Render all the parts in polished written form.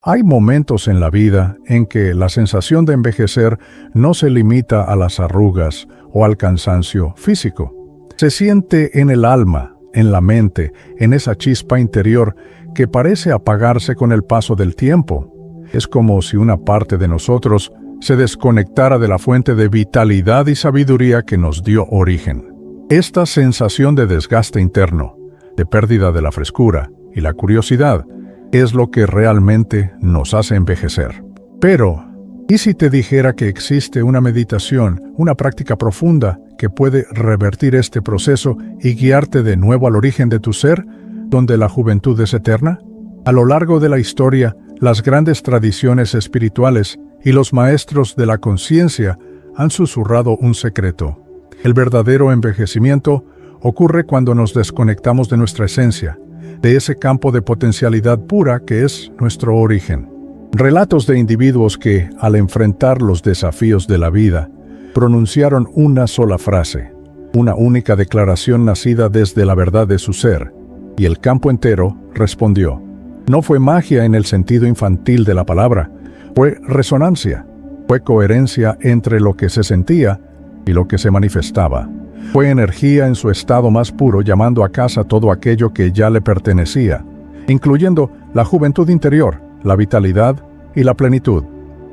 Hay momentos en la vida en que la sensación de envejecer no se limita a las arrugas o al cansancio físico. Se siente en el alma, en la mente, en esa chispa interior que parece apagarse con el paso del tiempo. Es como si una parte de nosotros se desconectara de la fuente de vitalidad y sabiduría que nos dio origen. Esta sensación de desgaste interno, de pérdida de la frescura y la curiosidad, es lo que realmente nos hace envejecer. Pero, ¿y si te dijera que existe una meditación, una práctica profunda que puede revertir este proceso y guiarte de nuevo al origen de tu ser, donde la juventud es eterna? A lo largo de la historia, las grandes tradiciones espirituales y los maestros de la conciencia han susurrado un secreto. El verdadero envejecimiento ocurre cuando nos desconectamos de nuestra esencia, de ese campo de potencialidad pura que es nuestro origen. Relatos de individuos que, al enfrentar los desafíos de la vida, pronunciaron una sola frase, una única declaración nacida desde la verdad de su ser, y el campo entero respondió. No fue magia en el sentido infantil de la palabra, fue resonancia, fue coherencia entre lo que se sentía y lo que se manifestaba. Fue energía en su estado más puro, llamando a casa todo aquello que ya le pertenecía, incluyendo la juventud interior, la vitalidad y la plenitud.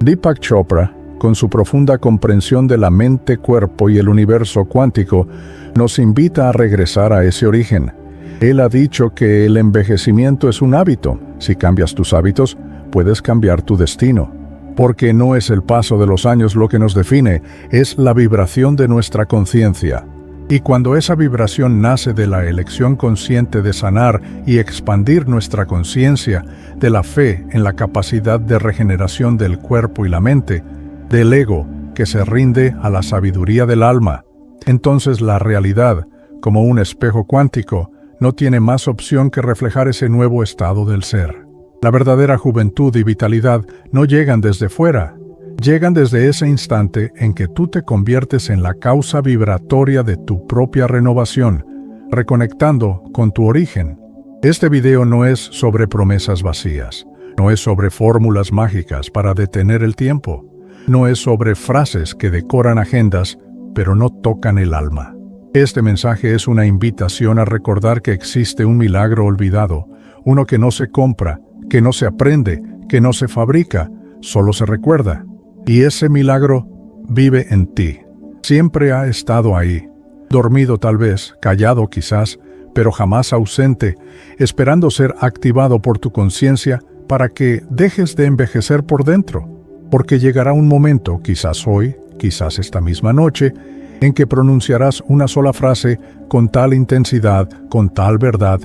Deepak Chopra, con su profunda comprensión de la mente, cuerpo y el universo cuántico, nos invita a regresar a ese origen. Él ha dicho que el envejecimiento es un hábito. Si cambias tus hábitos, puedes cambiar tu destino. Porque no es el paso de los años lo que nos define, es la vibración de nuestra conciencia. Y cuando esa vibración nace de la elección consciente de sanar y expandir nuestra conciencia, de la fe en la capacidad de regeneración del cuerpo y la mente, del ego que se rinde a la sabiduría del alma, entonces la realidad, como un espejo cuántico, no tiene más opción que reflejar ese nuevo estado del ser. La verdadera juventud y vitalidad no llegan desde fuera, llegan desde ese instante en que tú te conviertes en la causa vibratoria de tu propia renovación, reconectando con tu origen. Este video no es sobre promesas vacías, no es sobre fórmulas mágicas para detener el tiempo, no es sobre frases que decoran agendas, pero no tocan el alma. Este mensaje es una invitación a recordar que existe un milagro olvidado, uno que no se compra, que no se aprende, que no se fabrica, solo se recuerda. Y ese milagro vive en ti. Siempre ha estado ahí, dormido tal vez, callado quizás, pero jamás ausente, esperando ser activado por tu conciencia para que dejes de envejecer por dentro. Porque llegará un momento, quizás hoy, quizás esta misma noche, en que pronunciarás una sola frase con tal intensidad, con tal verdad,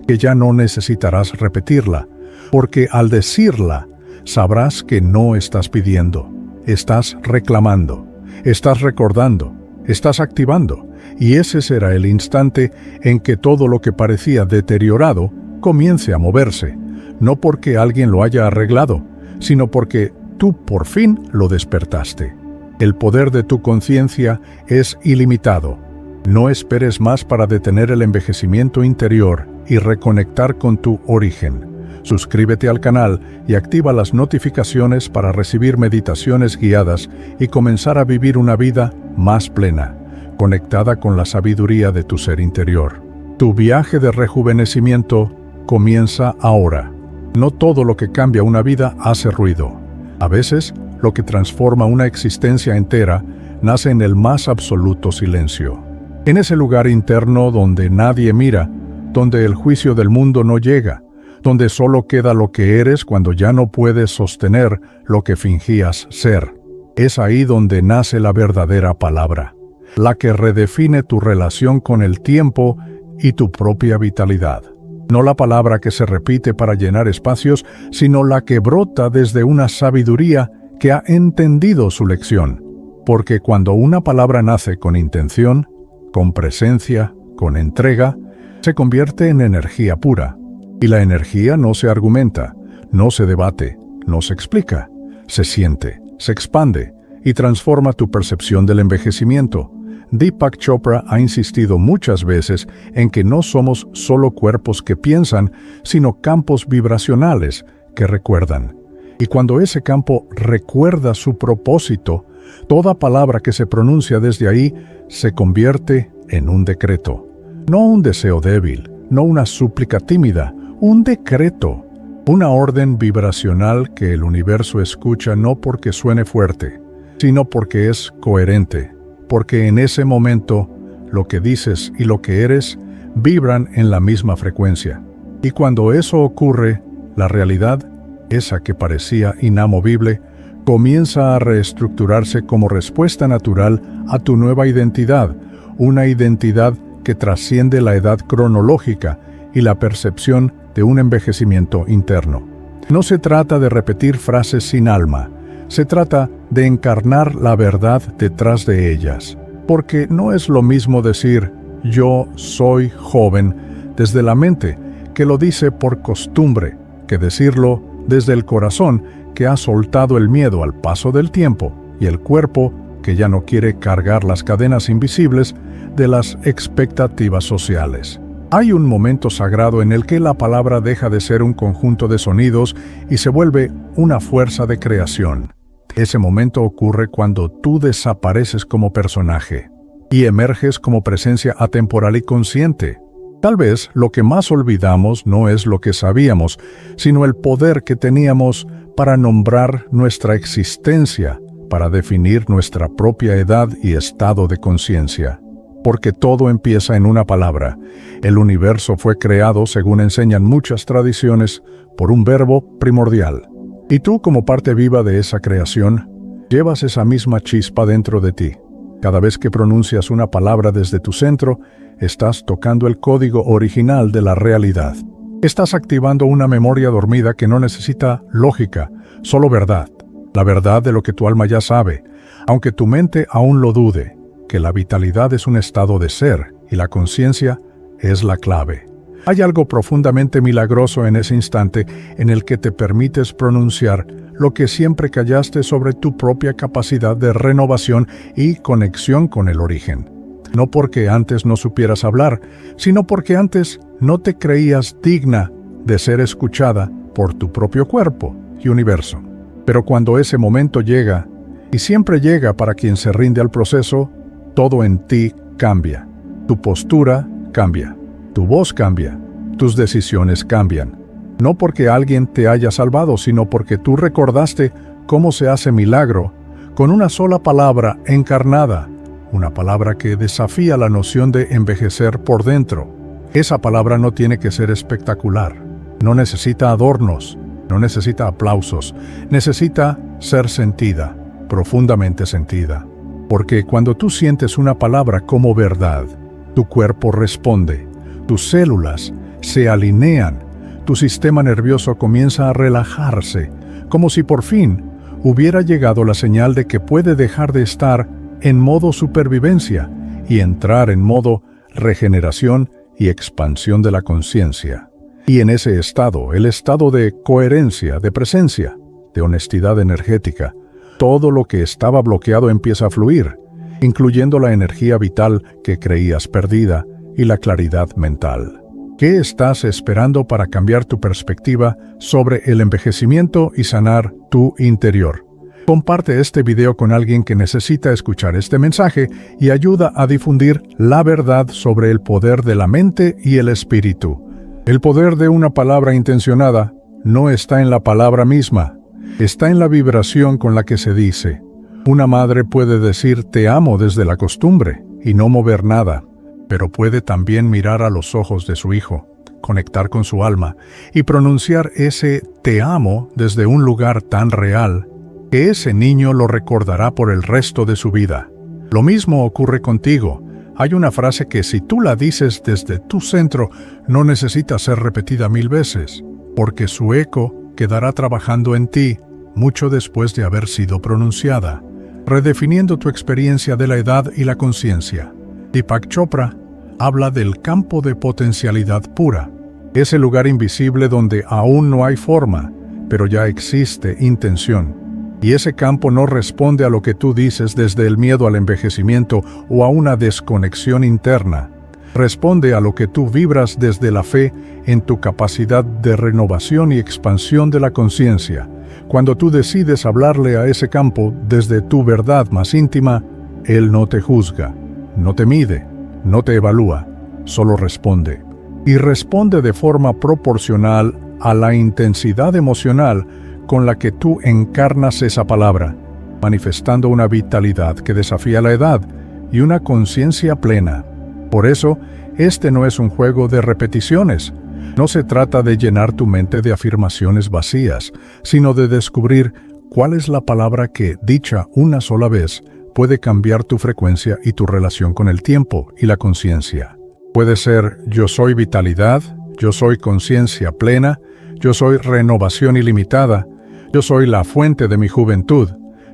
que ya no necesitarás repetirla, porque al decirla, sabrás que no estás pidiendo, estás reclamando, estás recordando, estás activando, y ese será el instante en que todo lo que parecía deteriorado comience a moverse, no porque alguien lo haya arreglado, sino porque tú por fin lo despertaste. El poder de tu conciencia es ilimitado. No esperes más para detener el envejecimiento interior y reconectar con tu origen. Suscríbete al canal y activa las notificaciones para recibir meditaciones guiadas y comenzar a vivir una vida más plena, conectada con la sabiduría de tu ser interior. Tu viaje de rejuvenecimiento comienza ahora. No todo lo que cambia una vida hace ruido. A veces, lo que transforma una existencia entera nace en el más absoluto silencio. En ese lugar interno donde nadie mira, donde el juicio del mundo no llega, donde solo queda lo que eres cuando ya no puedes sostener lo que fingías ser. Es ahí donde nace la verdadera palabra, la que redefine tu relación con el tiempo y tu propia vitalidad. No la palabra que se repite para llenar espacios, sino la que brota desde una sabiduría que ha entendido su lección. Porque cuando una palabra nace con intención, con presencia, con entrega, se convierte en energía pura. Y la energía no se argumenta, no se debate, no se explica, se siente, se expande y transforma tu percepción del envejecimiento. Deepak Chopra ha insistido muchas veces en que no somos solo cuerpos que piensan, sino campos vibracionales que recuerdan. Y cuando ese campo recuerda su propósito, toda palabra que se pronuncia desde ahí se convierte en un decreto. No un deseo débil, no una súplica tímida, un decreto, una orden vibracional que el universo escucha no porque suene fuerte, sino porque es coherente, porque en ese momento lo que dices y lo que eres vibran en la misma frecuencia. Y cuando eso ocurre, la realidad, esa que parecía inamovible, comienza a reestructurarse como respuesta natural a tu nueva identidad, una identidad que trasciende la edad cronológica y la percepción de un envejecimiento interno. No se trata de repetir frases sin alma, se trata de encarnar la verdad detrás de ellas, porque no es lo mismo decir «yo soy joven» desde la mente, que lo dice por costumbre, que decirlo desde el corazón, que ha soltado el miedo al paso del tiempo, y el cuerpo, que ya no quiere cargar las cadenas invisibles de las expectativas sociales. Hay un momento sagrado en el que la palabra deja de ser un conjunto de sonidos y se vuelve una fuerza de creación. Ese momento ocurre cuando tú desapareces como personaje y emerges como presencia atemporal y consciente. Tal vez lo que más olvidamos no es lo que sabíamos, sino el poder que teníamos para nombrar nuestra existencia, para definir nuestra propia edad y estado de conciencia. Porque todo empieza en una palabra. El universo fue creado, según enseñan muchas tradiciones, por un verbo primordial. Y tú, como parte viva de esa creación, llevas esa misma chispa dentro de ti. Cada vez que pronuncias una palabra desde tu centro, estás tocando el código original de la realidad. Estás activando una memoria dormida que no necesita lógica, solo verdad. La verdad de lo que tu alma ya sabe, aunque tu mente aún lo dude, que la vitalidad es un estado de ser y la conciencia es la clave. Hay algo profundamente milagroso en ese instante en el que te permites pronunciar lo que siempre callaste sobre tu propia capacidad de renovación y conexión con el origen. No porque antes no supieras hablar, sino porque antes no te creías digna de ser escuchada por tu propio cuerpo y universo. Pero cuando ese momento llega, y siempre llega para quien se rinde al proceso, todo en ti cambia. Tu postura cambia. Tu voz cambia. Tus decisiones cambian. No porque alguien te haya salvado, sino porque tú recordaste cómo se hace milagro con una sola palabra encarnada. Una palabra que desafía la noción de envejecer por dentro. Esa palabra no tiene que ser espectacular. No necesita adornos. No necesita aplausos. Necesita ser sentida, profundamente sentida. Porque cuando tú sientes una palabra como verdad, tu cuerpo responde, tus células se alinean, tu sistema nervioso comienza a relajarse, como si por fin hubiera llegado la señal de que puede dejar de estar en modo supervivencia y entrar en modo regeneración y expansión de la conciencia. Y en ese estado, el estado de coherencia, de presencia, de honestidad energética, todo lo que estaba bloqueado empieza a fluir, incluyendo la energía vital que creías perdida y la claridad mental. ¿Qué estás esperando para cambiar tu perspectiva sobre el envejecimiento y sanar tu interior? Comparte este video con alguien que necesita escuchar este mensaje y ayuda a difundir la verdad sobre el poder de la mente y el espíritu. El poder de una palabra intencionada no está en la palabra misma, está en la vibración con la que se dice. Una madre puede decir te amo desde la costumbre y no mover nada, pero puede también mirar a los ojos de su hijo, conectar con su alma y pronunciar ese te amo desde un lugar tan real que ese niño lo recordará por el resto de su vida. Lo mismo ocurre contigo. Hay una frase que si tú la dices desde tu centro no necesita ser repetida 1000 veces, porque su eco quedará trabajando en ti mucho después de haber sido pronunciada, redefiniendo tu experiencia de la edad y la conciencia. Deepak Chopra habla del campo de potencialidad pura, ese lugar invisible donde aún no hay forma, pero ya existe intención. Y ese campo no responde a lo que tú dices desde el miedo al envejecimiento o a una desconexión interna. Responde a lo que tú vibras desde la fe en tu capacidad de renovación y expansión de la conciencia, Cuando tú decides hablarle a ese campo desde tu verdad más íntima, Él no te juzga, no te mide, no te evalúa, solo responde. Y responde de forma proporcional a la intensidad emocional con la que tú encarnas esa palabra, manifestando una vitalidad que desafía la edad y una conciencia plena. Por eso, este no es un juego de repeticiones. No se trata de llenar tu mente de afirmaciones vacías, sino de descubrir cuál es la palabra que, dicha una sola vez, puede cambiar tu frecuencia y tu relación con el tiempo y la conciencia. Puede ser yo soy vitalidad, yo soy conciencia plena, yo soy renovación ilimitada, yo soy la fuente de mi juventud,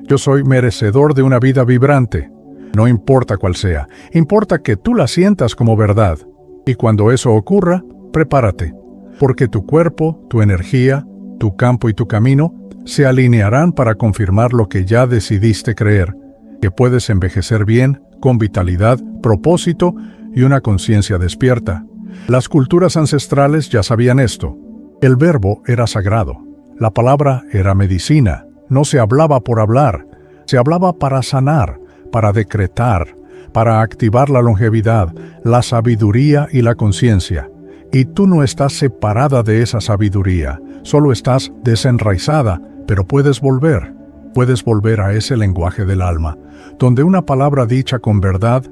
yo soy merecedor de una vida vibrante. No importa cuál sea, importa que tú la sientas como verdad. Y cuando eso ocurra, prepárate, porque tu cuerpo, tu energía, tu campo y tu camino se alinearán para confirmar lo que ya decidiste creer, que puedes envejecer bien, con vitalidad, propósito y una conciencia despierta. Las culturas ancestrales ya sabían esto. El verbo era sagrado, la palabra era medicina, no se hablaba por hablar, se hablaba para sanar, para decretar, para activar la longevidad, la sabiduría y la conciencia. Y tú no estás separada de esa sabiduría, solo estás desenraizada, pero puedes volver a ese lenguaje del alma, donde una palabra dicha con verdad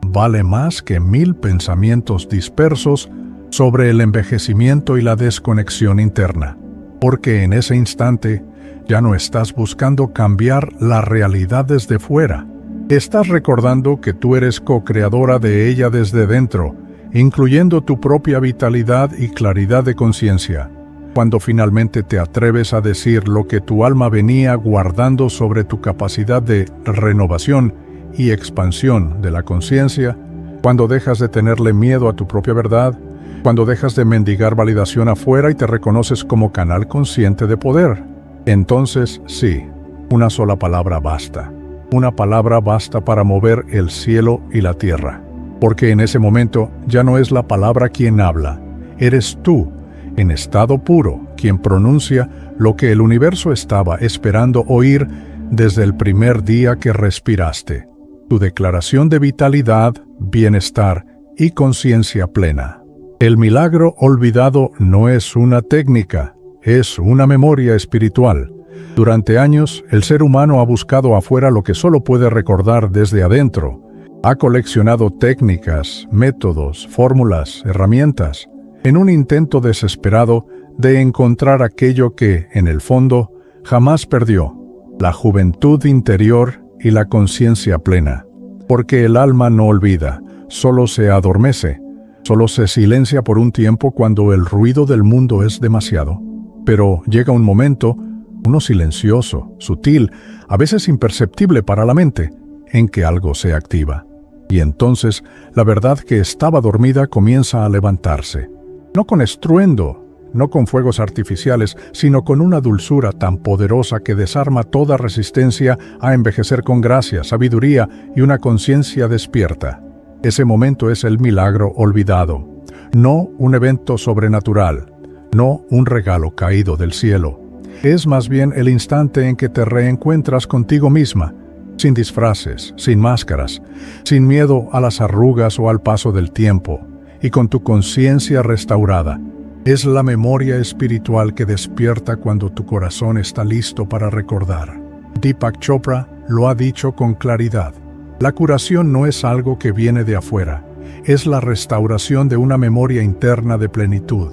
vale más que 1000 pensamientos dispersos sobre el envejecimiento y la desconexión interna. Porque en ese instante ya no estás buscando cambiar la realidad desde fuera. Estás recordando que tú eres co-creadora de ella desde dentro, incluyendo tu propia vitalidad y claridad de conciencia. Cuando finalmente te atreves a decir lo que tu alma venía guardando sobre tu capacidad de renovación y expansión de la conciencia, cuando dejas de tenerle miedo a tu propia verdad, cuando dejas de mendigar validación afuera y te reconoces como canal consciente de poder, entonces sí, una sola palabra basta. Una palabra basta para mover el cielo y la tierra. Porque en ese momento ya no es la palabra quien habla, eres tú, en estado puro, quien pronuncia lo que el universo estaba esperando oír desde el primer día que respiraste. Tu declaración de vitalidad, bienestar y conciencia plena. El milagro olvidado no es una técnica, es una memoria espiritual. Durante años, el ser humano ha buscado afuera lo que solo puede recordar desde adentro. Ha coleccionado técnicas, métodos, fórmulas, herramientas, en un intento desesperado de encontrar aquello que, en el fondo, jamás perdió: la juventud interior y la conciencia plena. Porque el alma no olvida, solo se adormece, solo se silencia por un tiempo cuando el ruido del mundo es demasiado. Pero llega un momento, uno silencioso, sutil, a veces imperceptible para la mente, en que algo se activa. Y entonces la verdad que estaba dormida comienza a levantarse. No con estruendo, no con fuegos artificiales, sino con una dulzura tan poderosa que desarma toda resistencia a envejecer con gracia, sabiduría y una conciencia despierta. Ese momento es el milagro olvidado, no un evento sobrenatural, no un regalo caído del cielo. Es más bien el instante en que te reencuentras contigo misma, sin disfraces, sin máscaras, sin miedo a las arrugas o al paso del tiempo, y con tu conciencia restaurada. Es la memoria espiritual que despierta cuando tu corazón está listo para recordar. Deepak Chopra lo ha dicho con claridad. La curación no es algo que viene de afuera, es la restauración de una memoria interna de plenitud.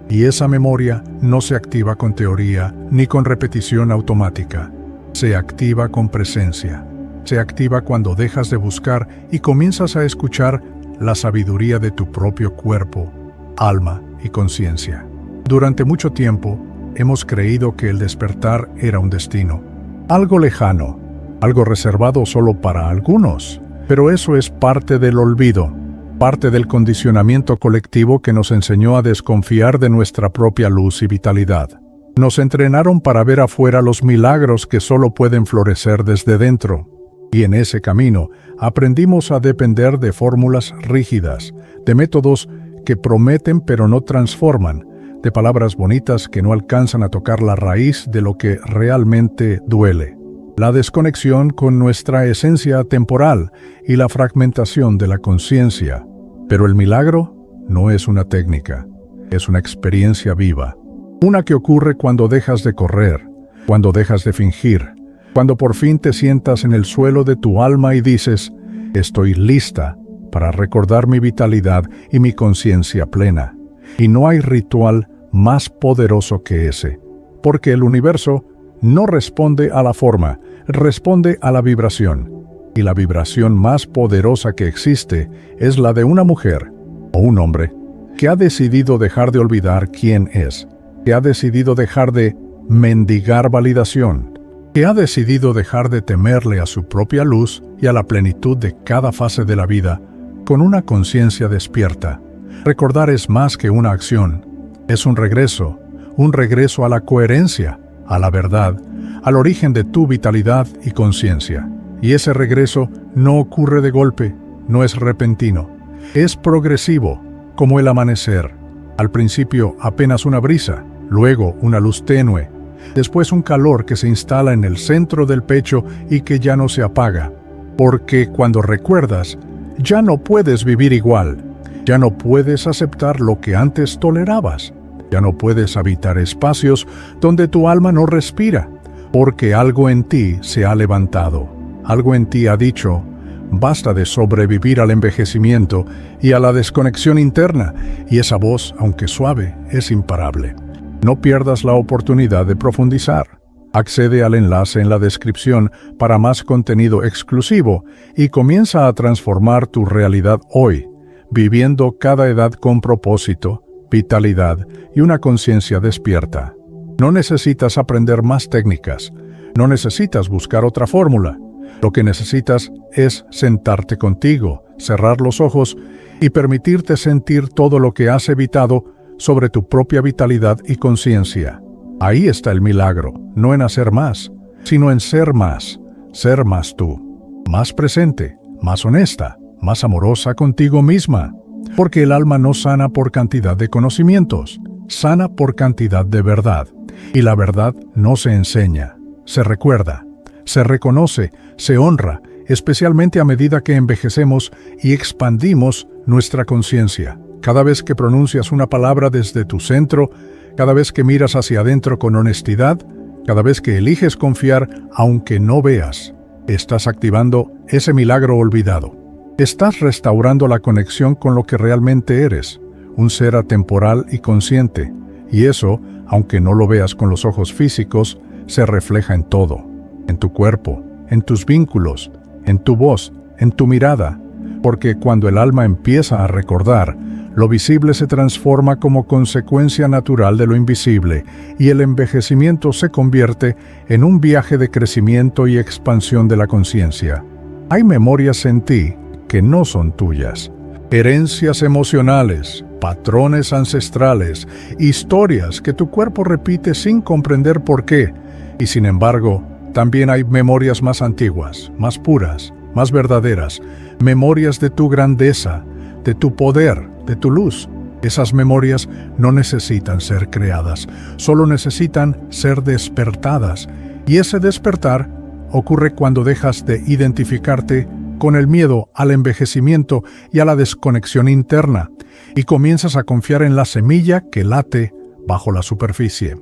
Y esa memoria no se activa con teoría ni con repetición automática. Se activa con presencia. Se activa cuando dejas de buscar y comienzas a escuchar la sabiduría de tu propio cuerpo, alma y conciencia. Durante mucho tiempo hemos creído que el despertar era un destino, algo lejano, algo reservado solo para algunos. Pero eso es parte del olvido, parte del condicionamiento colectivo que nos enseñó a desconfiar de nuestra propia luz y vitalidad. Nos entrenaron para ver afuera los milagros que solo pueden florecer desde dentro. Y en ese camino aprendimos a depender de fórmulas rígidas, de métodos que prometen pero no transforman, de palabras bonitas que no alcanzan a tocar la raíz de lo que realmente duele. La desconexión con nuestra esencia temporal y la fragmentación de la conciencia. Pero el milagro no es una técnica, es una experiencia viva. Una que ocurre cuando dejas de correr, cuando dejas de fingir, cuando por fin te sientas en el suelo de tu alma y dices, estoy lista para recordar mi vitalidad y mi conciencia plena. Y no hay ritual más poderoso que ese, porque el universo no responde a la forma, responde a la vibración. Y la vibración más poderosa que existe es la de una mujer o un hombre que ha decidido dejar de olvidar quién es, que ha decidido dejar de mendigar validación, que ha decidido dejar de temerle a su propia luz y a la plenitud de cada fase de la vida, con una conciencia despierta. Recordar es más que una acción, es un regreso a la coherencia, a la verdad, al origen de tu vitalidad y conciencia. Y ese regreso no ocurre de golpe, no es repentino, es progresivo, como el amanecer. Al principio apenas una brisa, luego una luz tenue, después un calor que se instala en el centro del pecho y que ya no se apaga. Porque cuando recuerdas, ya no puedes vivir igual, ya no puedes aceptar lo que antes tolerabas, ya no puedes habitar espacios donde tu alma no respira, porque algo en ti se ha levantado, algo en ti ha dicho, basta de sobrevivir al envejecimiento y a la desconexión interna, y esa voz, aunque suave, es imparable. No pierdas la oportunidad de profundizar. Accede al enlace en la descripción para más contenido exclusivo y comienza a transformar tu realidad hoy, viviendo cada edad con propósito, vitalidad y una conciencia despierta. No necesitas aprender más técnicas, no necesitas buscar otra fórmula. Lo que necesitas es sentarte contigo, cerrar los ojos y permitirte sentir todo lo que has evitado sobre tu propia vitalidad y conciencia. Ahí está el milagro, no en hacer más, sino en ser más tú, más presente, más honesta, más amorosa contigo misma. Porque el alma no sana por cantidad de conocimientos, sana por cantidad de verdad. Y la verdad no se enseña, se recuerda, se reconoce, se honra, especialmente a medida que envejecemos y expandimos nuestra conciencia. Cada vez que pronuncias una palabra desde tu centro, cada vez que miras hacia adentro con honestidad, cada vez que eliges confiar aunque no veas, estás activando ese milagro olvidado. Estás restaurando la conexión con lo que realmente eres, un ser atemporal y consciente, y eso, aunque no lo veas con los ojos físicos, se refleja en todo, en tu cuerpo, en tus vínculos, en tu voz, en tu mirada, porque cuando el alma empieza a recordar, lo visible se transforma como consecuencia natural de lo invisible y el envejecimiento se convierte en un viaje de crecimiento y expansión de la conciencia. Hay memorias en ti que no son tuyas, herencias emocionales, patrones ancestrales, historias que tu cuerpo repite sin comprender por qué, y sin embargo, también hay memorias más antiguas, más puras, más verdaderas, memorias de tu grandeza, de tu poder, de tu luz. Esas memorias no necesitan ser creadas, solo necesitan ser despertadas, y ese despertar ocurre cuando dejas de identificarte con el miedo al envejecimiento y a la desconexión interna, y comienzas a confiar en la semilla que late bajo la superficie.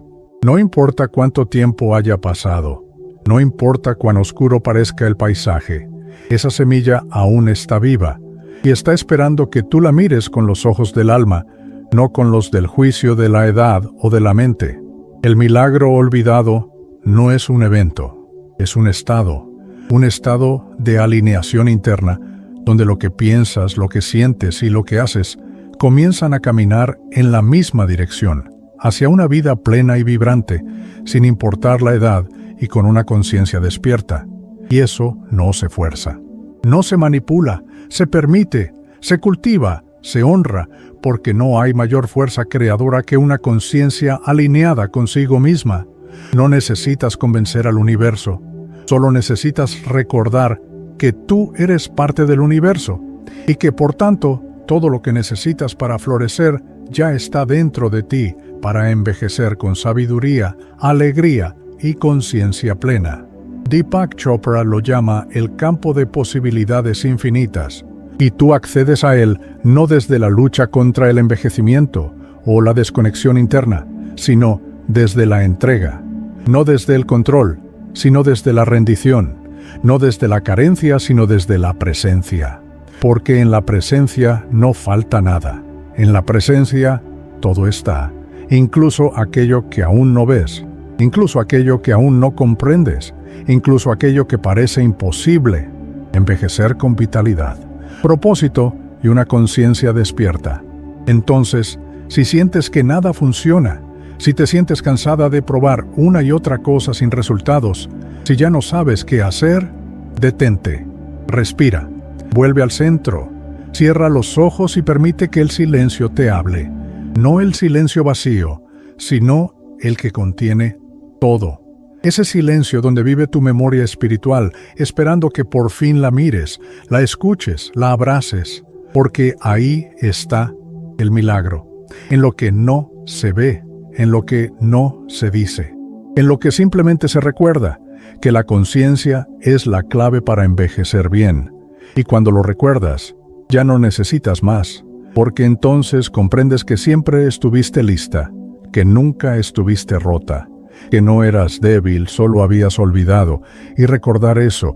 No importa cuánto tiempo haya pasado, no importa cuán oscuro parezca el paisaje, esa semilla aún está viva, y está esperando que tú la mires con los ojos del alma, no con los del juicio de la edad o de la mente. El milagro olvidado no es un evento, es un estado de alineación interna, donde lo que piensas, lo que sientes y lo que haces comienzan a caminar en la misma dirección, hacia una vida plena y vibrante, sin importar la edad y con una conciencia despierta. Y eso no se fuerza, no se manipula, se permite, se cultiva, se honra, porque no hay mayor fuerza creadora que una conciencia alineada consigo misma. No necesitas convencer al universo, solo necesitas recordar que tú eres parte del universo y que por tanto todo lo que necesitas para florecer ya está dentro de ti, para envejecer con sabiduría, alegría y conciencia plena. Deepak Chopra lo llama el campo de posibilidades infinitas, y tú accedes a él no desde la lucha contra el envejecimiento o la desconexión interna, sino desde la entrega, no desde el control, sino desde la rendición, no desde la carencia, sino desde la presencia. Porque en la presencia no falta nada. En la presencia todo está, incluso aquello que aún no ves, incluso aquello que aún no comprendes, incluso aquello que parece imposible. Envejecer con vitalidad, propósito y una conciencia despierta. Entonces, si sientes que nada funciona, si te sientes cansada de probar una y otra cosa sin resultados, si ya no sabes qué hacer, detente, respira, vuelve al centro, cierra los ojos y permite que el silencio te hable. No el silencio vacío, sino el que contiene todo. Ese silencio donde vive tu memoria espiritual, esperando que por fin la mires, la escuches, la abraces, porque ahí está el milagro, en lo que no se ve, en lo que no se dice, en lo que simplemente se recuerda, que la conciencia es la clave para envejecer bien. Y cuando lo recuerdas, ya no necesitas más, porque entonces comprendes que siempre estuviste lista, que nunca estuviste rota, que no eras débil, solo habías olvidado, y recordar eso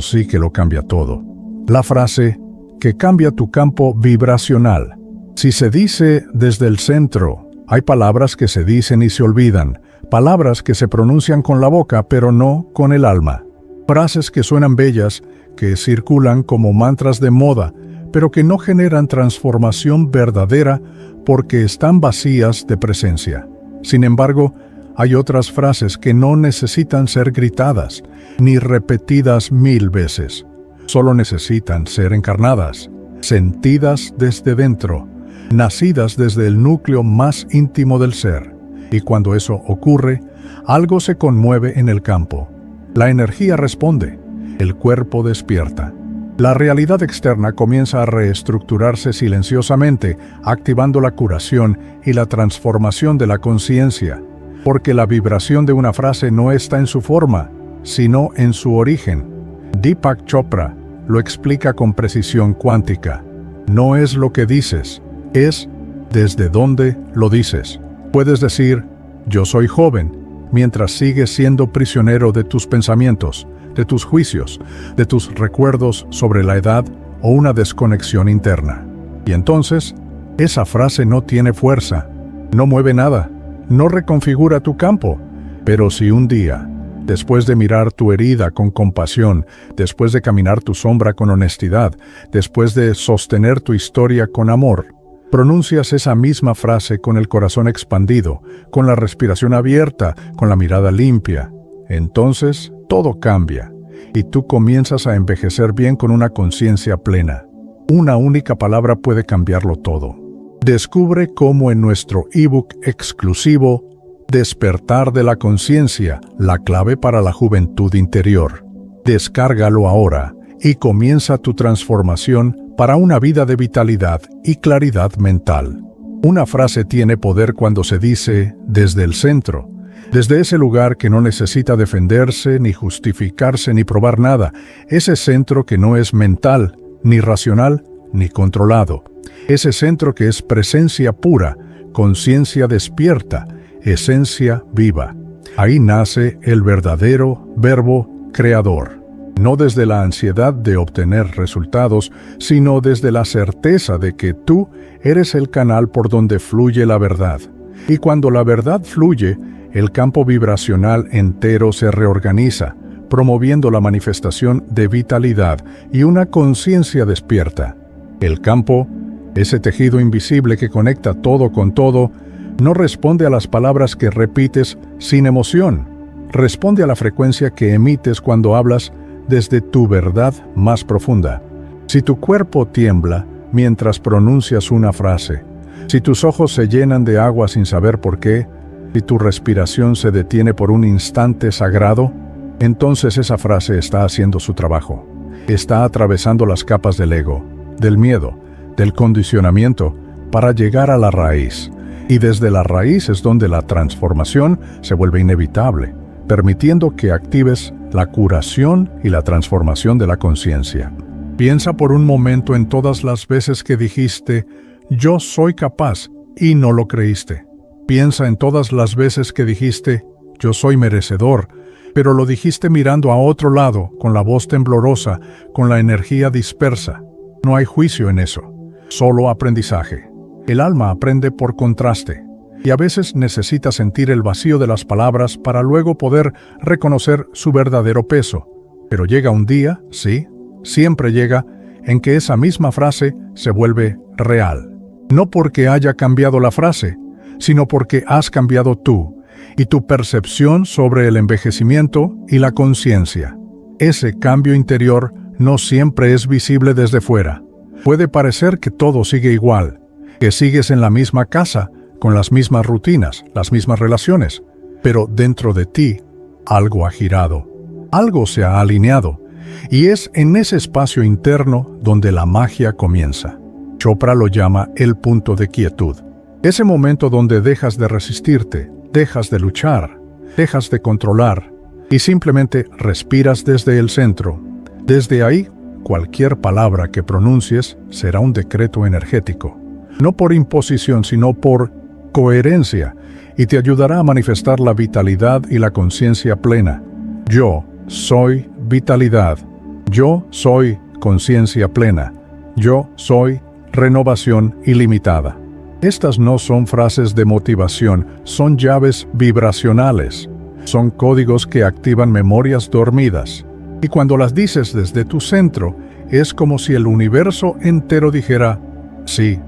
sí que lo cambia todo. La frase que cambia tu campo vibracional. Si se dice desde el centro, hay palabras que se dicen y se olvidan, palabras que se pronuncian con la boca pero no con el alma. Frases que suenan bellas, que circulan como mantras de moda, pero que no generan transformación verdadera porque están vacías de presencia. Sin embargo, hay otras frases que no necesitan ser gritadas, ni repetidas 1000 veces. Solo necesitan ser encarnadas, sentidas desde dentro, nacidas desde el núcleo más íntimo del ser. Y cuando eso ocurre, algo se conmueve en el campo. La energía responde, el cuerpo despierta. La realidad externa comienza a reestructurarse silenciosamente, activando la curación y la transformación de la conciencia, porque la vibración de una frase no está en su forma, sino en su origen. Deepak Chopra lo explica con precisión cuántica. No es lo que dices, es desde dónde lo dices. Puedes decir, yo soy joven, mientras sigues siendo prisionero de tus pensamientos, de tus juicios, de tus recuerdos sobre la edad o una desconexión interna. Y entonces, esa frase no tiene fuerza, no mueve nada, no reconfigura tu campo. Pero si un día, después de mirar tu herida con compasión, después de caminar tu sombra con honestidad, después de sostener tu historia con amor, pronuncias esa misma frase con el corazón expandido, con la respiración abierta, con la mirada limpia, entonces todo cambia y tú comienzas a envejecer bien con una conciencia plena. Una única palabra puede cambiarlo todo. Descubre cómo en nuestro ebook exclusivo Despertar de la Conciencia, la clave para la juventud interior. Descárgalo ahora y comienza tu transformación para una vida de vitalidad y claridad mental. Una frase tiene poder cuando se dice desde el centro, desde ese lugar que no necesita defenderse, ni justificarse, ni probar nada, ese centro que no es mental, ni racional, ni controlado, ese centro que es presencia pura, conciencia despierta, esencia viva. Ahí nace el verdadero verbo creador. No desde la ansiedad de obtener resultados, sino desde la certeza de que tú eres el canal por donde fluye la verdad. Y cuando la verdad fluye, el campo vibracional entero se reorganiza, promoviendo la manifestación de vitalidad y una conciencia despierta. El campo, ese tejido invisible que conecta todo con todo, no responde a las palabras que repites sin emoción. Responde a la frecuencia que emites cuando hablas desde tu verdad más profunda. Si tu cuerpo tiembla mientras pronuncias una frase, si tus ojos se llenan de agua sin saber por qué, si tu respiración se detiene por un instante sagrado, entonces esa frase está haciendo su trabajo. Está atravesando las capas del ego, del miedo, del condicionamiento, para llegar a la raíz. Y desde la raíz es donde la transformación se vuelve inevitable, permitiendo que actives la curación y la transformación de la conciencia. Piensa por un momento en todas las veces que dijiste, yo soy capaz, y no lo creíste. Piensa en todas las veces que dijiste, yo soy merecedor, pero lo dijiste mirando a otro lado, con la voz temblorosa, con la energía dispersa. No hay juicio en eso, solo aprendizaje. El alma aprende por contraste, y a veces necesita sentir el vacío de las palabras para luego poder reconocer su verdadero peso. Pero llega un día, sí, siempre llega, en que esa misma frase se vuelve real. No porque haya cambiado la frase, sino porque has cambiado tú, y tu percepción sobre el envejecimiento y la conciencia. Ese cambio interior no siempre es visible desde fuera. Puede parecer que todo sigue igual, que sigues en la misma casa, con las mismas rutinas, las mismas relaciones, pero dentro de ti algo ha girado, algo se ha alineado, y es en ese espacio interno donde la magia comienza. Chopra lo llama el punto de quietud. Ese momento donde dejas de resistirte, dejas de luchar, dejas de controlar, y simplemente respiras desde el centro. Desde ahí, cualquier palabra que pronuncies será un decreto energético. No por imposición, sino por coherencia, y te ayudará a manifestar la vitalidad y la conciencia plena. Yo soy vitalidad. Yo soy conciencia plena. Yo soy renovación ilimitada. Estas no son frases de motivación, son llaves vibracionales. Son códigos que activan memorias dormidas. Y cuando las dices desde tu centro, es como si el universo entero dijera, sí,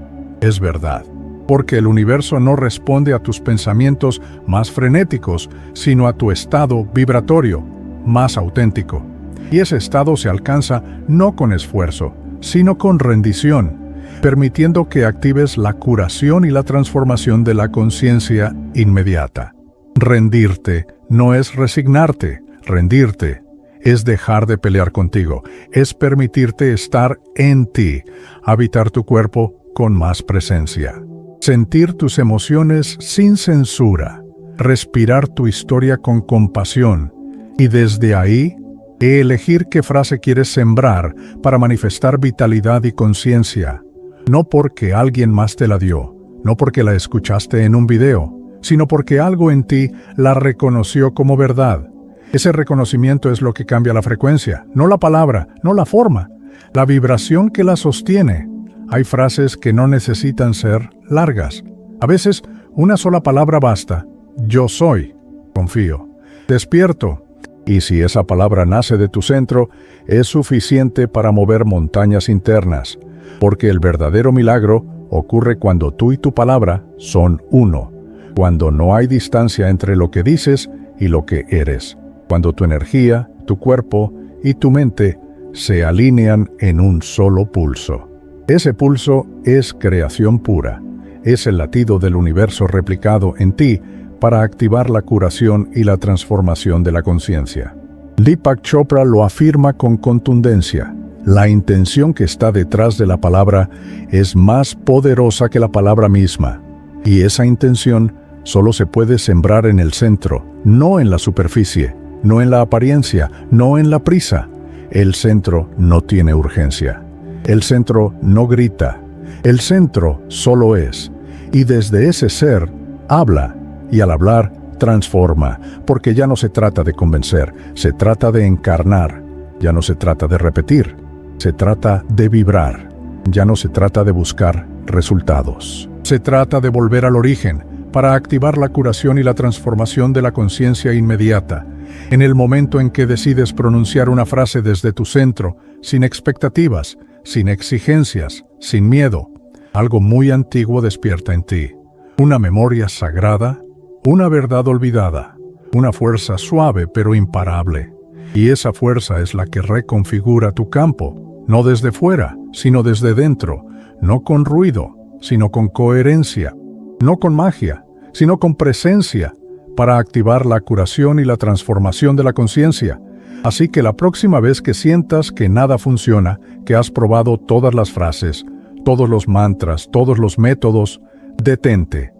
es verdad. Porque el universo no responde a tus pensamientos más frenéticos, sino a tu estado vibratorio, más auténtico. Y ese estado se alcanza no con esfuerzo, sino con rendición, permitiendo que actives la curación y la transformación de la conciencia inmediata. Rendirte no es resignarte, rendirte es dejar de pelear contigo, es permitirte estar en ti, habitar tu cuerpo con más presencia, sentir tus emociones sin censura, respirar tu historia con compasión y desde ahí elegir qué frase quieres sembrar para manifestar vitalidad y conciencia, no porque alguien más te la dio, no porque la escuchaste en un video, sino porque algo en ti la reconoció como verdad. Ese reconocimiento es lo que cambia la frecuencia, no la palabra, no la forma, la vibración que la sostiene. Hay frases que no necesitan ser largas. A veces, una sola palabra basta. Yo soy. Confío. Despierto. Y si esa palabra nace de tu centro, es suficiente para mover montañas internas. Porque el verdadero milagro ocurre cuando tú y tu palabra son uno. Cuando no hay distancia entre lo que dices y lo que eres. Cuando tu energía, tu cuerpo y tu mente se alinean en un solo pulso. Ese pulso es creación pura, es el latido del universo replicado en ti para activar la curación y la transformación de la conciencia. Deepak Chopra lo afirma con contundencia. La intención que está detrás de la palabra es más poderosa que la palabra misma, y esa intención solo se puede sembrar en el centro, no en la superficie, no en la apariencia, no en la prisa. El centro no tiene urgencia. El centro no grita, el centro solo es, y desde ese ser habla, y al hablar transforma, porque ya no se trata de convencer, se trata de encarnar, ya no se trata de repetir, se trata de vibrar, ya no se trata de buscar resultados. Se trata de volver al origen, para activar la curación y la transformación de la conciencia inmediata, en el momento en que decides pronunciar una frase desde tu centro, sin expectativas, sin exigencias, sin miedo, algo muy antiguo despierta en ti. Una memoria sagrada, una verdad olvidada, una fuerza suave pero imparable. Y esa fuerza es la que reconfigura tu campo, no desde fuera, sino desde dentro, no con ruido, sino con coherencia, no con magia, sino con presencia, para activar la curación y la transformación de la conciencia. Así que la próxima vez que sientas que nada funciona, que has probado todas las frases, todos los mantras, todos los métodos, detente.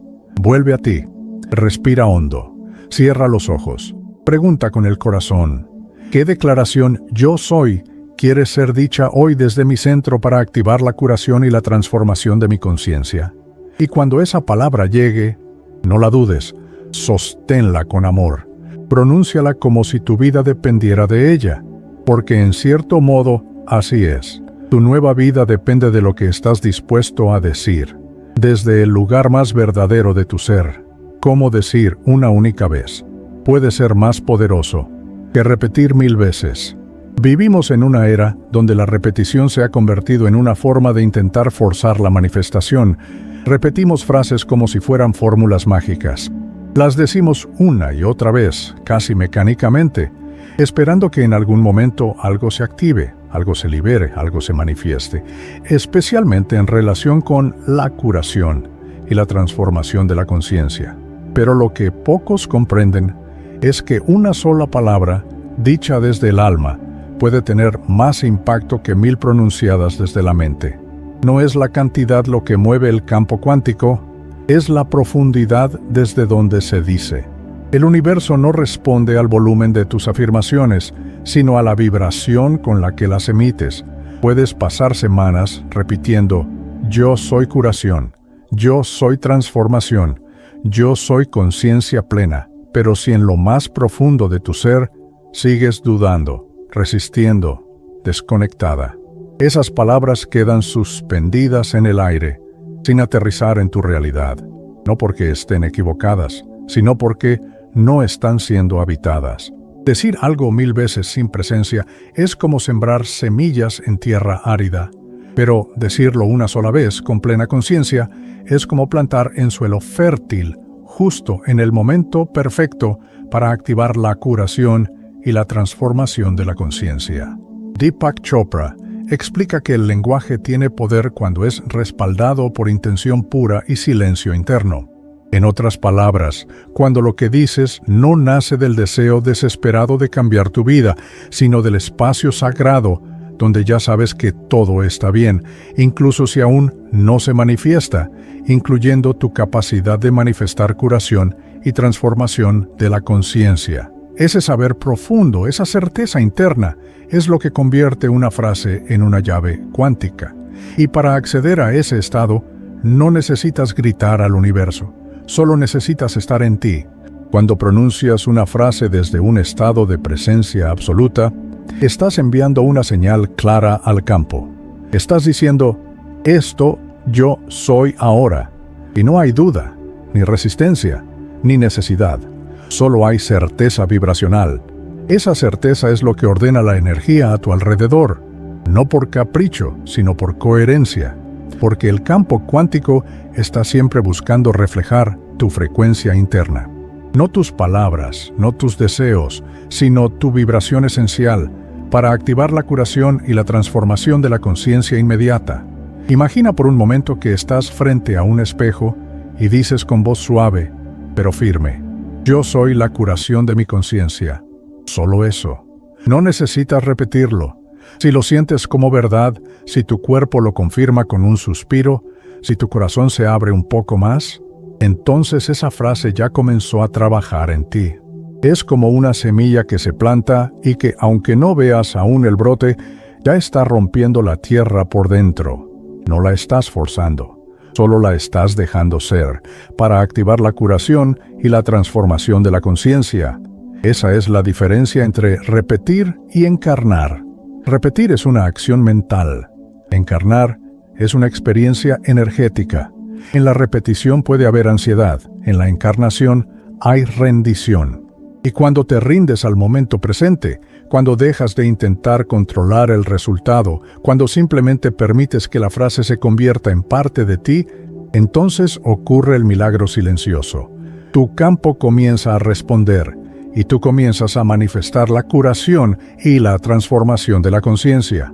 Vuelve a ti. Respira hondo. Cierra los ojos. Pregunta con el corazón: ¿qué declaración yo soy quiere ser dicha hoy desde mi centro para activar la curación y la transformación de mi conciencia? Y cuando esa palabra llegue, no la dudes, sosténla con amor. Pronúnciala como si tu vida dependiera de ella, porque en cierto modo así es. Tu nueva vida depende de lo que estás dispuesto a decir, desde el lugar más verdadero de tu ser. Cómo decir una única vez puede ser más poderoso que repetir 1000 veces. Vivimos en una era donde la repetición se ha convertido en una forma de intentar forzar la manifestación. Repetimos frases como si fueran fórmulas mágicas. Las decimos una y otra vez, casi mecánicamente, esperando que en algún momento algo se active, algo se libere, algo se manifieste, especialmente en relación con la curación y la transformación de la conciencia. Pero lo que pocos comprenden es que una sola palabra, dicha desde el alma, puede tener más impacto que 1000 pronunciadas desde la mente. No es la cantidad lo que mueve el campo cuántico, es la profundidad desde donde se dice. El universo no responde al volumen de tus afirmaciones, sino a la vibración con la que las emites. Puedes pasar semanas repitiendo: yo soy curación, yo soy transformación, yo soy conciencia plena, pero si en lo más profundo de tu ser sigues dudando, resistiendo, desconectada, esas palabras quedan suspendidas en el aire, sin aterrizar en tu realidad, no porque estén equivocadas, sino porque no están siendo habitadas. Decir algo 1000 veces sin presencia es como sembrar semillas en tierra árida, pero decirlo una sola vez con plena conciencia es como plantar en suelo fértil, justo en el momento perfecto para activar la curación y la transformación de la conciencia. Deepak Chopra explica que el lenguaje tiene poder cuando es respaldado por intención pura y silencio interno. En otras palabras, cuando lo que dices no nace del deseo desesperado de cambiar tu vida, sino del espacio sagrado donde ya sabes que todo está bien, incluso si aún no se manifiesta, incluyendo tu capacidad de manifestar curación y transformación de la conciencia. Ese saber profundo, esa certeza interna, es lo que convierte una frase en una llave cuántica. Y para acceder a ese estado, no necesitas gritar al universo, solo necesitas estar en ti. Cuando pronuncias una frase desde un estado de presencia absoluta, estás enviando una señal clara al campo. Estás diciendo: esto yo soy ahora. Y no hay duda, ni resistencia, ni necesidad. Solo hay certeza vibracional. Esa certeza es lo que ordena la energía a tu alrededor, no por capricho, sino por coherencia, porque el campo cuántico está siempre buscando reflejar tu frecuencia interna. No tus palabras, no tus deseos, sino tu vibración esencial para activar la curación y la transformación de la conciencia inmediata. Imagina por un momento que estás frente a un espejo y dices con voz suave, pero firme: yo soy la curación de mi conciencia. Solo eso. No necesitas repetirlo. Si lo sientes como verdad, si tu cuerpo lo confirma con un suspiro, si tu corazón se abre un poco más, entonces esa frase ya comenzó a trabajar en ti. Es como una semilla que se planta y que, aunque no veas aún el brote, ya está rompiendo la tierra por dentro. No la estás forzando, solo la estás dejando ser, para activar la curación y la transformación de la conciencia. Esa es la diferencia entre repetir y encarnar. Repetir es una acción mental. Encarnar es una experiencia energética. En la repetición puede haber ansiedad, en la encarnación hay rendición. Y cuando te rindes al momento presente, cuando dejas de intentar controlar el resultado, cuando simplemente permites que la frase se convierta en parte de ti, entonces ocurre el milagro silencioso. Tu campo comienza a responder y tú comienzas a manifestar la curación y la transformación de la conciencia.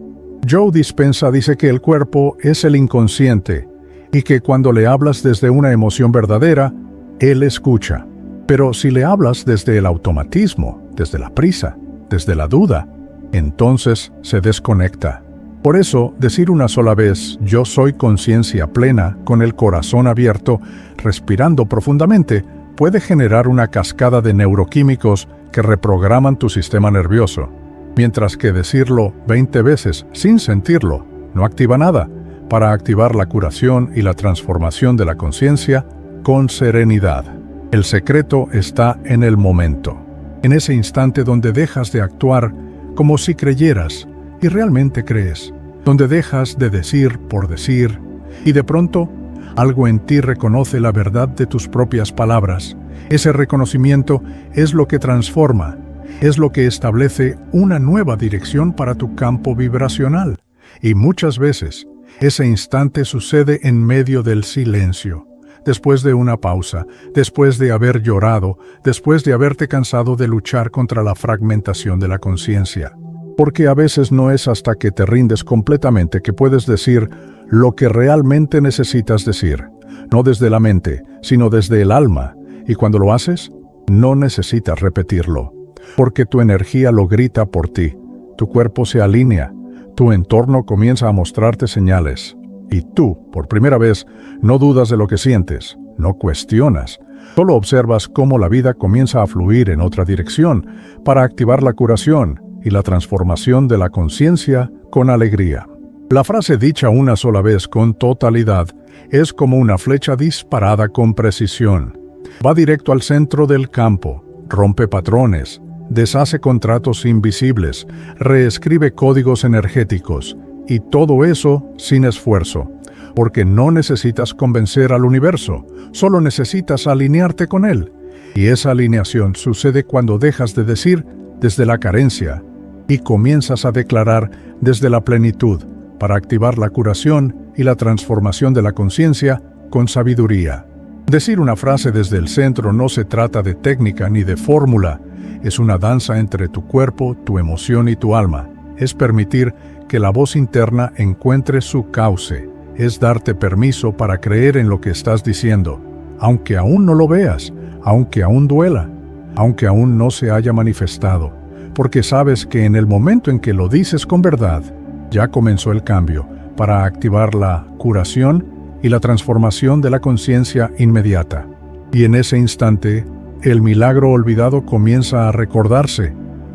Joe Dispenza dice que el cuerpo es el inconsciente y que cuando le hablas desde una emoción verdadera, él escucha. Pero si le hablas desde el automatismo, desde la prisa, desde la duda, entonces se desconecta. Por eso, decir una sola vez, yo soy conciencia plena, con el corazón abierto, respirando profundamente, puede generar una cascada de neuroquímicos que reprograman tu sistema nervioso. Mientras que decirlo 20 veces sin sentirlo no activa nada, para activar la curación y la transformación de la conciencia con serenidad. El secreto está en el momento, en ese instante donde dejas de actuar como si creyeras y realmente crees, donde dejas de decir por decir y de pronto algo en ti reconoce la verdad de tus propias palabras. Ese reconocimiento es lo que transforma, es lo que establece una nueva dirección para tu campo vibracional. Y muchas veces, ese instante sucede en medio del silencio, después de una pausa, después de haber llorado, después de haberte cansado de luchar contra la fragmentación de la conciencia. Porque a veces no es hasta que te rindes completamente que puedes decir lo que realmente necesitas decir, no desde la mente, sino desde el alma. Y cuando lo haces, no necesitas repetirlo, porque tu energía lo grita por ti, tu cuerpo se alinea, tu entorno comienza a mostrarte señales, y tú, por primera vez, no dudas de lo que sientes, no cuestionas, solo observas cómo la vida comienza a fluir en otra dirección para activar la curación y la transformación de la conciencia con alegría. La frase dicha una sola vez con totalidad es como una flecha disparada con precisión. Va directo al centro del campo, rompe patrones, deshace contratos invisibles, reescribe códigos energéticos, y todo eso sin esfuerzo, porque no necesitas convencer al universo, solo necesitas alinearte con él. Y esa alineación sucede cuando dejas de decir desde la carencia y comienzas a declarar desde la plenitud para activar la curación y la transformación de la conciencia con sabiduría. Decir una frase desde el centro no se trata de técnica ni de fórmula, es una danza entre tu cuerpo, tu emoción y tu alma. Es permitir que la voz interna encuentre su cauce, es darte permiso para creer en lo que estás diciendo, aunque aún no lo veas, aunque aún duela, aunque aún no se haya manifestado, porque sabes que en el momento en que lo dices con verdad, ya comenzó el cambio para activar la curación y la transformación de la conciencia inmediata. Y en ese instante, el milagro olvidado comienza a recordarse,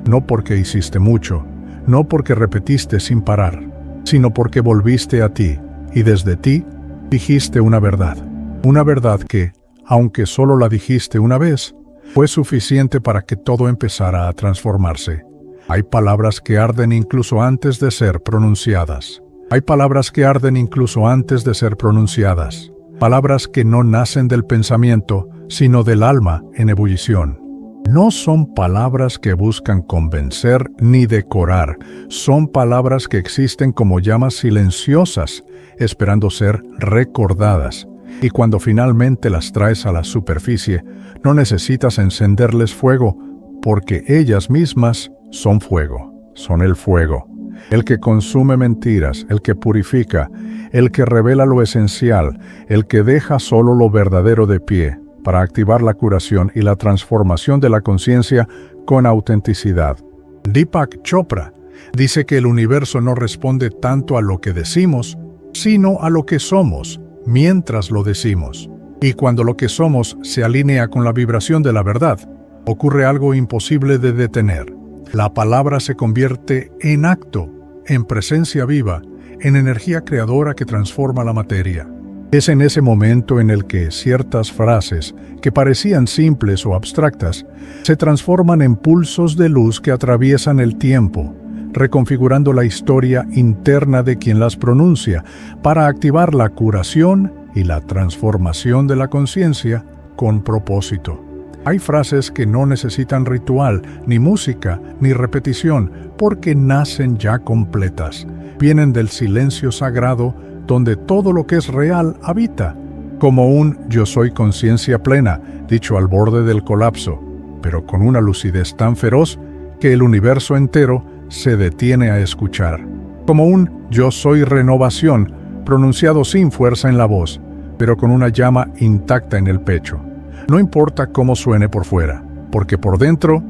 no porque hiciste mucho, no porque repetiste sin parar, sino porque volviste a ti, y desde ti dijiste una verdad que, aunque solo la dijiste una vez, fue suficiente para que todo empezara a transformarse. Hay palabras que arden incluso antes de ser pronunciadas. Hay palabras que arden incluso antes de ser pronunciadas. Palabras que no nacen del pensamiento, sino del alma en ebullición. No son palabras que buscan convencer ni decorar. Son palabras que existen como llamas silenciosas, esperando ser recordadas. Y cuando finalmente las traes a la superficie, no necesitas encenderles fuego, porque ellas mismas son fuego, son el fuego. El que consume mentiras, el que purifica, el que revela lo esencial, el que deja solo lo verdadero de pie, para activar la curación y la transformación de la conciencia con autenticidad. Deepak Chopra dice que el universo no responde tanto a lo que decimos, sino a lo que somos, mientras lo decimos. Y cuando lo que somos se alinea con la vibración de la verdad, ocurre algo imposible de detener. La palabra se convierte en acto, en presencia viva, en energía creadora que transforma la materia. Es en ese momento en el que ciertas frases, que parecían simples o abstractas, se transforman en pulsos de luz que atraviesan el tiempo, reconfigurando la historia interna de quien las pronuncia, para activar la curación y la transformación de la conciencia con propósito. Hay frases que no necesitan ritual, ni música, ni repetición, porque nacen ya completas. Vienen del silencio sagrado, donde todo lo que es real habita, como un yo soy conciencia plena, dicho al borde del colapso, pero con una lucidez tan feroz que el universo entero se detiene a escuchar. Como un yo soy renovación, pronunciado sin fuerza en la voz, pero con una llama intacta en el pecho. No importa cómo suene por fuera, porque por dentro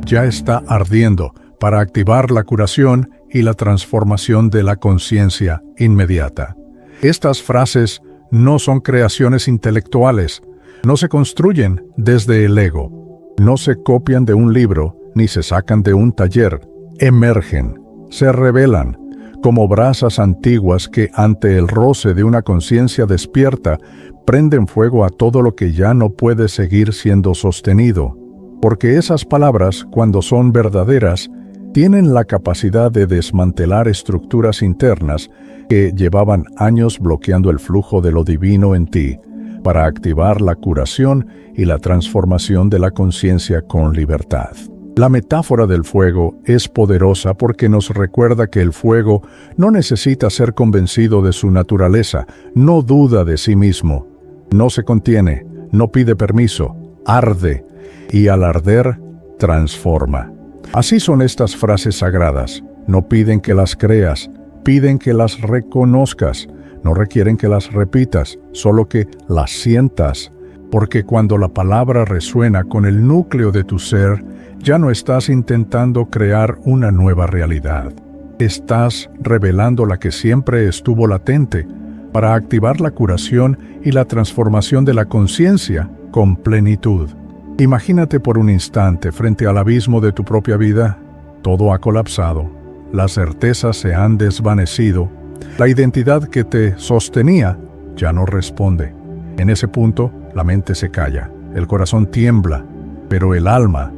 ya está ardiendo, para activar la curación y la transformación de la conciencia inmediata. Estas frases no son creaciones intelectuales, no se construyen desde el ego, no se copian de un libro ni se sacan de un taller, emergen, se revelan, como brasas antiguas que ante el roce de una conciencia despierta prenden fuego a todo lo que ya no puede seguir siendo sostenido. Porque esas palabras, cuando son verdaderas, tienen la capacidad de desmantelar estructuras internas que llevaban años bloqueando el flujo de lo divino en ti, para activar la curación y la transformación de la conciencia con libertad. La metáfora del fuego es poderosa porque nos recuerda que el fuego no necesita ser convencido de su naturaleza, no duda de sí mismo, no se contiene, no pide permiso, arde, y al arder, transforma. Así son estas frases sagradas. No piden que las creas, piden que las reconozcas. No requieren que las repitas, solo que las sientas. Porque cuando la palabra resuena con el núcleo de tu ser, ya no estás intentando crear una nueva realidad. Estás revelando la que siempre estuvo latente, para activar la curación y la transformación de la conciencia con plenitud. Imagínate por un instante frente al abismo de tu propia vida. Todo ha colapsado, las certezas se han desvanecido, la identidad que te sostenía ya no responde. En ese punto, la mente se calla, el corazón tiembla, pero el alma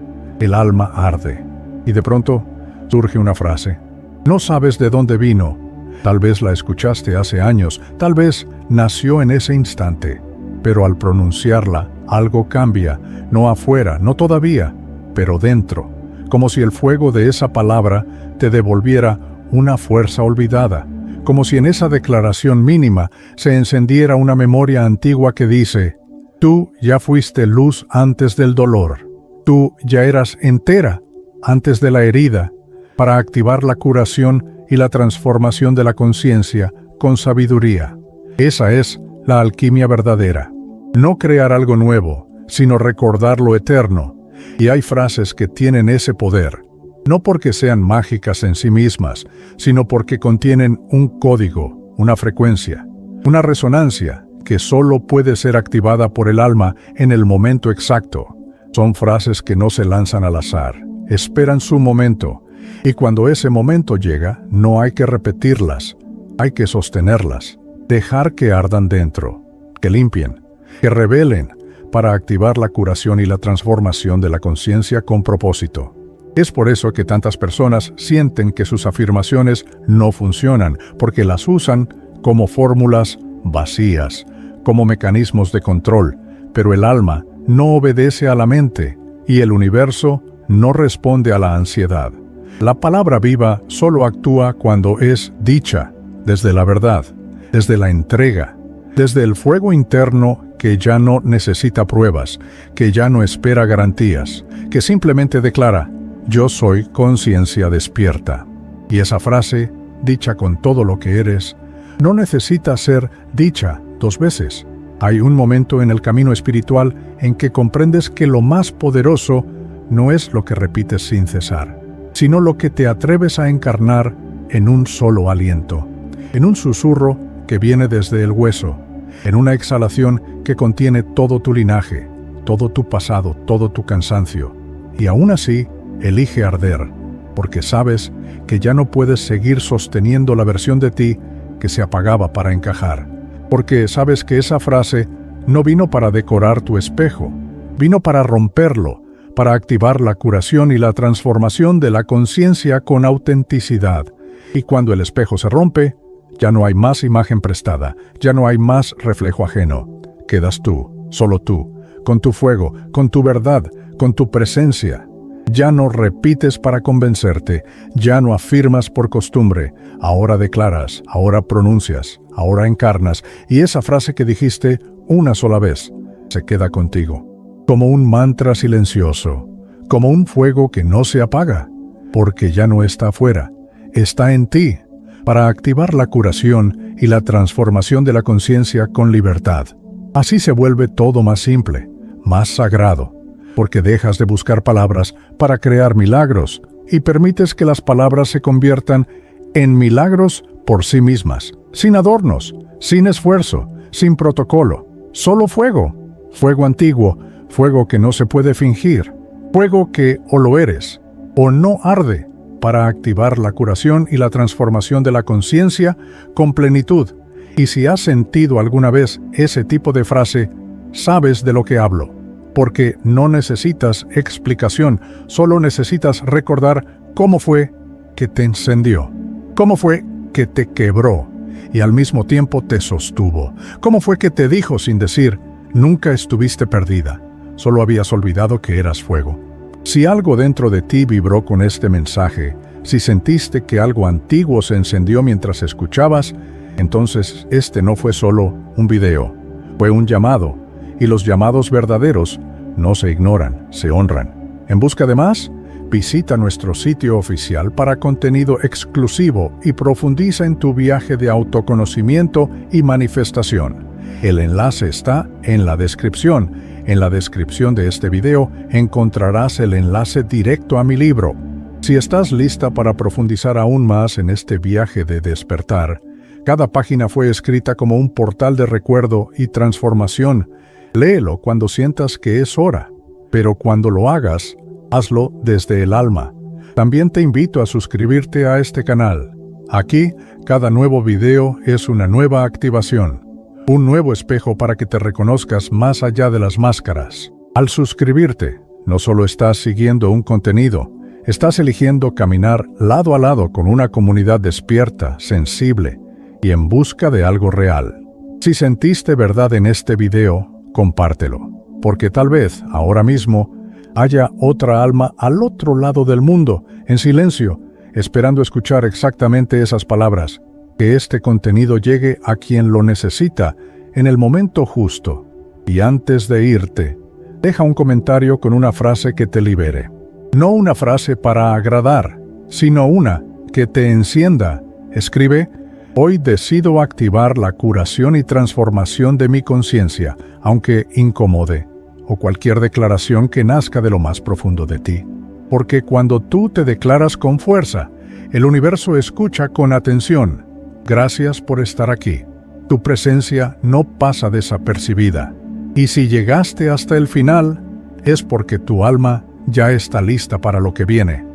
arde. Y de pronto, surge una frase. No sabes de dónde vino. Tal vez la escuchaste hace años, tal vez nació en ese instante. Pero al pronunciarla, algo cambia, no afuera, no todavía, pero dentro. Como si el fuego de esa palabra te devolviera una fuerza olvidada. Como si en esa declaración mínima se encendiera una memoria antigua que dice: tú ya fuiste luz antes del dolor. Tú ya eras entera antes de la herida, para activar la curación y la transformación de la conciencia con sabiduría. Esa es la alquimia verdadera. No crear algo nuevo, sino recordar lo eterno. Y hay frases que tienen ese poder, no porque sean mágicas en sí mismas, sino porque contienen un código, una frecuencia, una resonancia que solo puede ser activada por el alma en el momento exacto. Son frases que no se lanzan al azar, esperan su momento, y cuando ese momento llega, no hay que repetirlas, hay que sostenerlas, dejar que ardan dentro, que limpien, que revelen, para activar la curación y la transformación de la conciencia con propósito. Es por eso que tantas personas sienten que sus afirmaciones no funcionan, porque las usan como fórmulas vacías, como mecanismos de control, pero el alma no obedece a la mente y el universo no responde a la ansiedad. La palabra viva solo actúa cuando es dicha, desde la verdad, desde la entrega, desde el fuego interno que ya no necesita pruebas, que ya no espera garantías, que simplemente declara: yo soy conciencia despierta. Y esa frase, dicha con todo lo que eres, no necesita ser dicha 2 veces. Hay un momento en el camino espiritual en que comprendes que lo más poderoso no es lo que repites sin cesar, sino lo que te atreves a encarnar en un solo aliento, en un susurro que viene desde el hueso, en una exhalación que contiene todo tu linaje, todo tu pasado, todo tu cansancio. Y aún así, elige arder, porque sabes que ya no puedes seguir sosteniendo la versión de ti que se apagaba para encajar. Porque sabes que esa frase no vino para decorar tu espejo, vino para romperlo, para activar la curación y la transformación de la conciencia con autenticidad. Y cuando el espejo se rompe, ya no hay más imagen prestada, ya no hay más reflejo ajeno. Quedas tú, solo tú, con tu fuego, con tu verdad, con tu presencia. Ya no repites para convencerte, ya no afirmas por costumbre, ahora declaras, ahora pronuncias, ahora encarnas, y esa frase que dijiste una sola vez se queda contigo, como un mantra silencioso, como un fuego que no se apaga, porque ya no está afuera, está en ti, para activar la curación y la transformación de la conciencia con libertad. Así se vuelve todo más simple, más sagrado, porque dejas de buscar palabras para crear milagros y permites que las palabras se conviertan en milagros por sí mismas, sin adornos, sin esfuerzo, sin protocolo, solo fuego, fuego antiguo, fuego que no se puede fingir, fuego que o lo eres o no arde, para activar la curación y la transformación de la conciencia con plenitud. Y si has sentido alguna vez ese tipo de frase, sabes de lo que hablo, porque no necesitas explicación, solo necesitas recordar cómo fue que te encendió, cómo fue que te quebró y al mismo tiempo te sostuvo, cómo fue que te dijo sin decir, nunca estuviste perdida, solo habías olvidado que eras fuego. Si algo dentro de ti vibró con este mensaje, si sentiste que algo antiguo se encendió mientras escuchabas, entonces este no fue solo un video, fue un llamado, y los llamados verdaderos no se ignoran, se honran. ¿En busca de más? Visita nuestro sitio oficial para contenido exclusivo y profundiza en tu viaje de autoconocimiento y manifestación. El enlace está en la descripción. En la descripción de este video encontrarás el enlace directo a mi libro. Si estás lista para profundizar aún más en este viaje de despertar, cada página fue escrita como un portal de recuerdo y transformación. Léelo cuando sientas que es hora, pero cuando lo hagas, hazlo desde el alma. También te invito a suscribirte a este canal. Aquí, cada nuevo video es una nueva activación, un nuevo espejo para que te reconozcas más allá de las máscaras. Al suscribirte, no solo estás siguiendo un contenido, estás eligiendo caminar lado a lado con una comunidad despierta, sensible y en busca de algo real. Si sentiste verdad en este video, compártelo, porque tal vez, ahora mismo, haya otra alma al otro lado del mundo, en silencio, esperando escuchar exactamente esas palabras. Que este contenido llegue a quien lo necesita en el momento justo. Y antes de irte, deja un comentario con una frase que te libere. No una frase para agradar, sino una que te encienda. Escribe: hoy decido activar la curación y transformación de mi conciencia, aunque incomode, o cualquier declaración que nazca de lo más profundo de ti. Porque cuando tú te declaras con fuerza, el universo escucha con atención. Gracias por estar aquí. Tu presencia no pasa desapercibida. Y si llegaste hasta el final, es porque tu alma ya está lista para lo que viene.